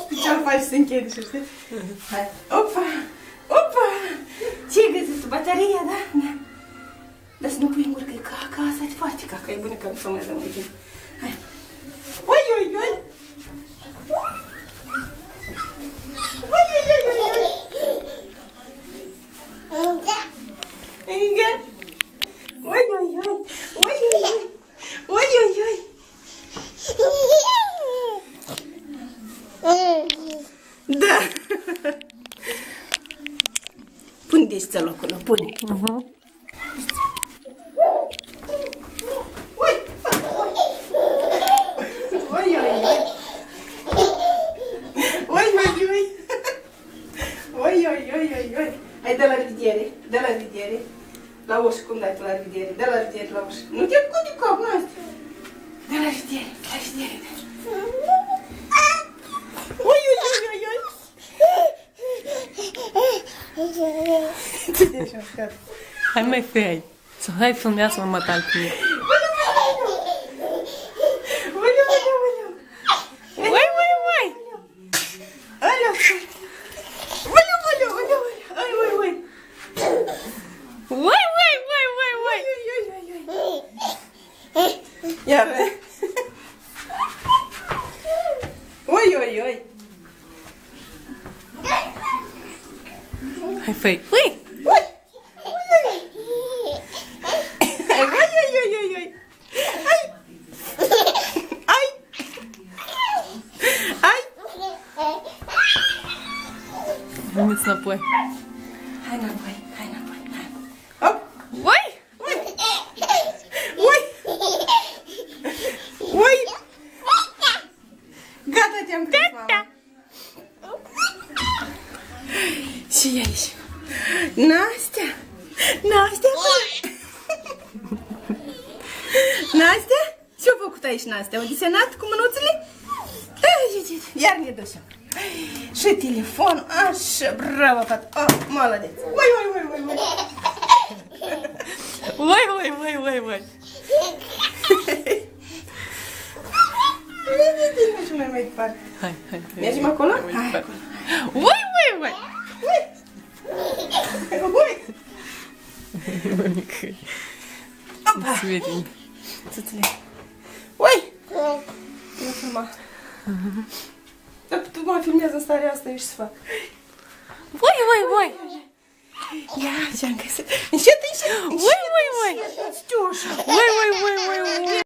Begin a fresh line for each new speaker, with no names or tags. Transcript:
special faci să închide, știi? Hai, opa, opa! Ce-ai găsit tu? Bateria, da? Da. Dar să nu pui în gură, că e caca, asta e foarte caca, e bunica, nu să mai dăm aici. Hai. Oi, oi, oi! Oi, oi, oi, oi, oi! Inga! Oi, oi, oi! Oi, oi, oi! Oi, oi, oi! Da! Pune deștețul acolo, pune. Oi! Oi, oi, oi! Oi, oi, oi! Oi, oi, oi, oi, oi! Hai, dă la riviere, dă la riviere. La uș, cum dai tu la riviere? Dă la riviere, la uș. Nu te apucă de cap, nu asta. Dă la riviere, la riviere. Oi, oi, oi, oi, oi! Ce-i așa, scat?
Hai mai fei. Hai filmează-mă mătal cu mine. Oi, oi, oi!
Olha! Olha, olha, olha, olha! Ai, oi, oi!
Oi, oi, oi, oi, oi!
Iar! Oi, oi, oi!
Hai fei. Oi!
Oi! Oi, oi, oi, oi, oi! Ai! Ai! Ai!
Veniți înapoi.
Hai înapoi, hai înapoi, hai! Hop!
Oi!
Oi! Oi! Oi! Gata, te-am prins, mama! Și aici? Nastea! Nastea! Nastea? Ce-a făcut aici, Nastea? Au desenat cu mânuțele? Iar ne ducem. Și telefonul, așa, bravo, fată. Oh, молодец. Oi, oi, oi, oi, oi.
Oi, oi, oi, oi, oi!
Mergem mai departe.
Hai, hai.
Mergem acolo?
Mai
Hai,
departe.
acolo.
Oi, oi, oi!
Oi! Oi!
Sweetie.
Țâțele. Oi! Nu filma. Dar tu mă filmează în starea asta, eu ce să fac?
Oi, oi, oi!
Ia, ce-am găsit. Încet, încet, încet.
Oi, oi, oi!
Stioșa.
Oi, oi, oi, oi, oi!